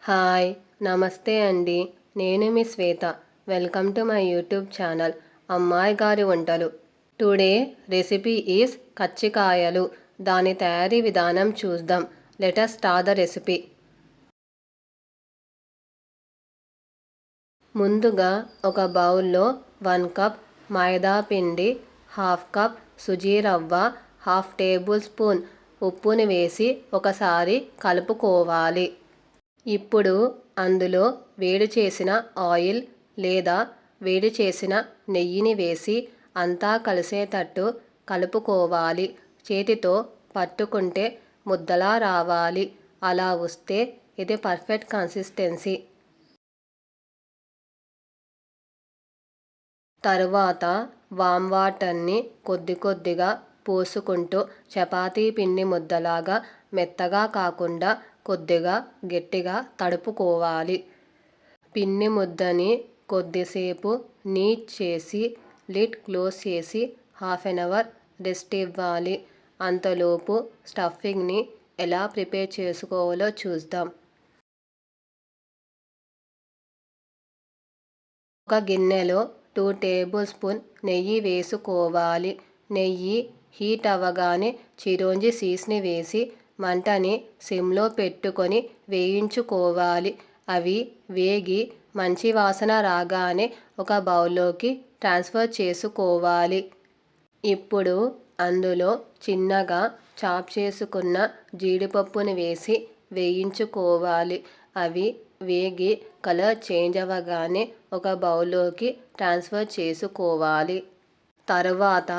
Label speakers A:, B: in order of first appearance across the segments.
A: Hi నమస్తే అండి. నేను మీ Swetha. Welcome to my YouTube channel Ammayi Gari Vantalu. Today recipe is కచ్చికాయలు. దాని తయారీ విధానం చూద్దాం. Let us start the recipe. ముందుగా ఒక బౌల్లో 1 కప్ మైదా పిండి, హాఫ్ కప్ సుజీ రవ్వ, హాఫ్ టేబుల్ స్పూన్ ఉప్పుని వేసి ఒకసారి కలుపుకోవాలి. ఇప్పుడు అందులో వేడి చేసిన ఆయిల్ లేదా వేడి చేసిన నెయ్యిని వేసి అంతా కలిసేటట్టు కలుపుకోవాలి. చేతితో పట్టుకుంటే ముద్దలా రావాలి. అలా వస్తే ఇది పర్ఫెక్ట్ కన్సిస్టెన్సీ. తరువాత వామ్ వాటర్ని కొద్ది కొద్దిగా పోసుకుంటూ చపాతీ పిండి ముద్దలాగా మెత్తగా కాకుండా కొద్దిగా గట్టిగా తడుపుకోవాలి. పిండి ముద్దని కొద్దిసేపు నీట్ చేసి లిడ్ క్లోజ్ చేసి హాఫ్ ఎన్ అవర్ రెస్ట్ ఇవ్వాలి. అంతలోపు స్టఫింగ్ని ఎలా ప్రిపేర్ చేసుకోవాలో చూద్దాం. ఒక గిన్నెలో 2 టేబుల్ స్పూన్ నెయ్యి వేసుకోవాలి. నెయ్యి హీట్ అవ్వగానే చిరోంజి సీడ్స్ని వేసి మంటని సిమ్లో పెట్టుకొని వేయించుకోవాలి. అవి వేగి మంచి వాసన రాగానే ఒక బౌల్లోకి ట్రాన్స్ఫర్ చేసుకోవాలి. ఇప్పుడు అందులో చిన్నగా చాప్ చేసుకున్న జీడిపప్పుని వేసి వేయించుకోవాలి. అవి వేగి కలర్ చేంజ్ అవ్వగానే ఒక బౌల్లోకి ట్రాన్స్ఫర్ చేసుకోవాలి. తరువాత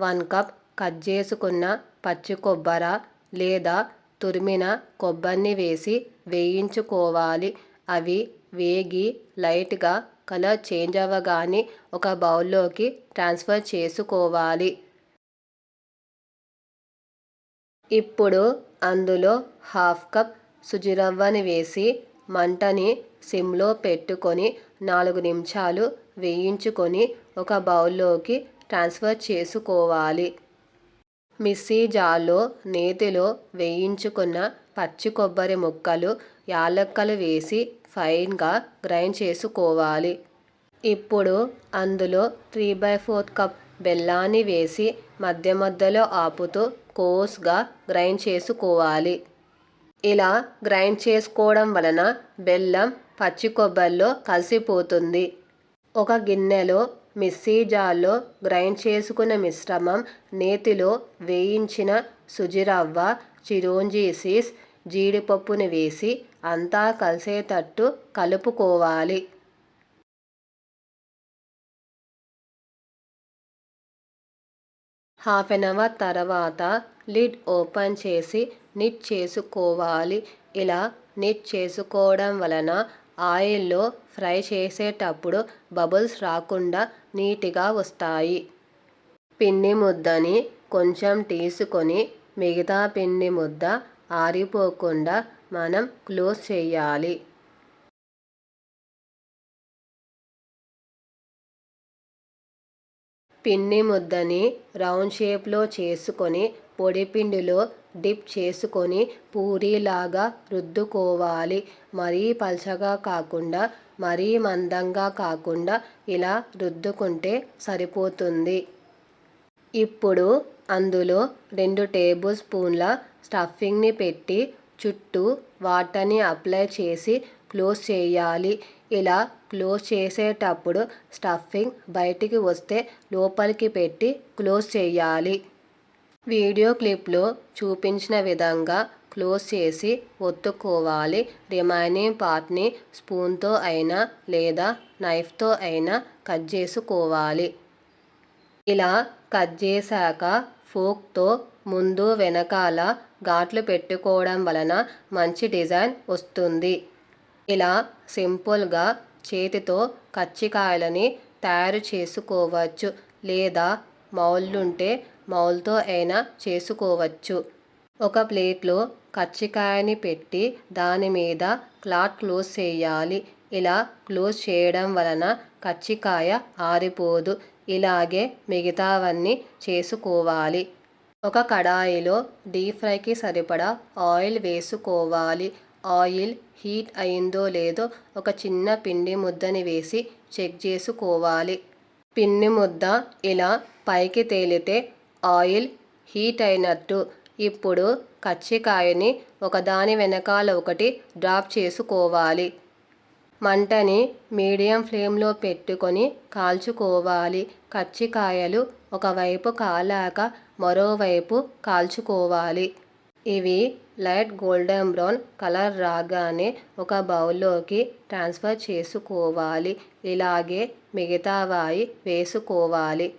A: 1 కప్ కట్ చేసుకున్న పచ్చి కొబ్బరి లేదా తురిమిన కొబ్బరిని వేసి వేయించుకోవాలి. అవి వేగి లైట్గా కలర్ చేంజ్ అవ్వగానే ఒక బౌల్లోకి ట్రాన్స్ఫర్ చేసుకోవాలి. ఇప్పుడు అందులో హాఫ్ కప్ సుజి రవ్వని వేసి మంటని సిమ్లో పెట్టుకొని 4 నిమిషాలు వేయించుకొని ఒక బౌల్లోకి ట్రాన్స్ఫర్ చేసుకోవాలి. మిక్సీ జార్లో నేతిలో వేయించుకున్న పచ్చి కొబ్బరి ముక్కలు, యాలక్కలు వేసి ఫైన్గా గ్రైండ్ చేసుకోవాలి. ఇప్పుడు అందులో 3/4 కప్ బెల్లాన్ని వేసి మధ్య మధ్యలో ఆపుతూ కోర్స్గా గ్రైండ్ చేసుకోవాలి. ఇలా గ్రైండ్ చేసుకోవడం వలన బెల్లం పచ్చి కొబ్బరిలో కలిసిపోతుంది. ఒక గిన్నెలో మిక్సీ జార్లో గ్రైండ్ చేసుకున్న మిశ్రమం, నేతిలో వేయించిన సుజి రవ్వ, చిరోంజి సీడ్స్, జీడిపప్పుని వేసి అంతా కలిసేటట్టు కలుపుకోవాలి. హాఫ్ ఎన్ అవర్ తర్వాత లిడ్ ఓపెన్ చేసి నిట్ చేసుకోవాలి. ఇలా నిట్ చేసుకోవడం వలన ఆయిల్లో ఫ్రై చేసేటప్పుడు బబుల్స్ రాకుండా నీట్గా వస్తాయి. పిండి ముద్దని కొంచెం తీసుకొని మిగతా పిండి ముద్ద ఆరిపోకుండా మనం క్లోజ్ చేయాలి. పిండి ముద్దని రౌండ్ షేప్లో చేసుకొని పొడిపిండిలో డిప్ చేసుకొని పూరీలాగా రుద్దుకోవాలి. మరీ పల్చగా కాకుండా మరీ మందంగా కాకుండా ఇలా రుద్దుకుంటే సరిపోతుంది. ఇప్పుడు అందులో 2 టేబుల్ స్పూన్ల స్టఫింగ్ని పెట్టి చుట్టూ వాటర్ని అప్లై చేసి క్లోజ్ చేయాలి. ఇలా క్లోజ్ చేసేటప్పుడు స్టఫింగ్ బయటికి వస్తే లోపలికి పెట్టి క్లోజ్ చేయాలి. వీడియో క్లిప్లో చూపించిన విధంగా క్లోజ్ చేసి ఒత్తుకోవాలి. రిమైనింగ్ పార్ట్ని స్పూన్తో అయినా లేదా నైఫ్తో అయినా కట్ చేసుకోవాలి. ఇలా కట్ చేశాక ఫోర్క్తో ముందు వెనకాల ఘాట్లు పెట్టుకోవడం వలన మంచి డిజైన్ వస్తుంది. ఇలా సింపుల్గా చేతితో కచ్చికాయలని తయారు చేసుకోవచ్చు లేదా మౌల్డుంటే మౌల్డ్తో అయినా చేసుకోవచ్చు. ఒక ప్లేట్లో కచ్చికాయని పెట్టి దాని మీద క్లాత్ క్లోజ్ చేయాలి. ఇలా క్లోజ్ చేయడం వలన కచ్చికాయ ఆరిపోదు. ఇలాగే మిగతావన్నీ చేసుకోవాలి. ఒక కడాయిలో డీప్ ఫ్రైకి సరిపడా ఆయిల్ వేసుకోవాలి. ఆయిల్ హీట్ అయిందో లేదో ఒక చిన్న పిండి ముద్దని వేసి చెక్ చేసుకోవాలి. పిండి ముద్ద ఇలా పైకి తేలితే ఆయిల్ హీట్ అయినట్టు. ఇప్పుడు కజ్జికాయని ఒకదాని వెనకాల ఒకటి డ్రాప్ చేసుకోవాలి. మంటని మీడియం ఫ్లేమ్లో పెట్టుకొని కాల్చుకోవాలి. కజ్జికాయలు ఒకవైపు కాలాక మరోవైపు కాల్చుకోవాలి. ఇవి లైట్ గోల్డెన్ బ్రౌన్ కలర్ రాగానే ఒక బౌల్లోకి ట్రాన్స్ఫర్ చేసుకోవాలి. ఇలాగే మిగతావాయి వేసుకోవాలి.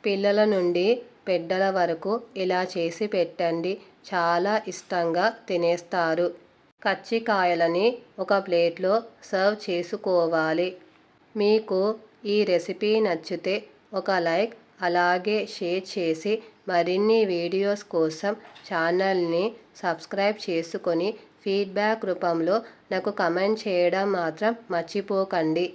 A: పిల్లల నుండి పెద్దల వరకు ఇలా చేసి పెట్టండి. చాలా ఇష్టంగా తినేస్తారు. కజ్జికాయలని ఒక ప్లేట్లో సర్వ్ చేసుకోవాలి. మీకు ఈ రెసిపీ నచ్చితే ఒక లైక్ అలాగే షేర్ చేసి మరిన్ని వీడియోస్ కోసం ఛానల్ని సబ్స్క్రైబ్ చేసుకొని ఫీడ్బ్యాక్ రూపంలో నాకు కమెంట్ చేయడం మాత్రం మర్చిపోకండి.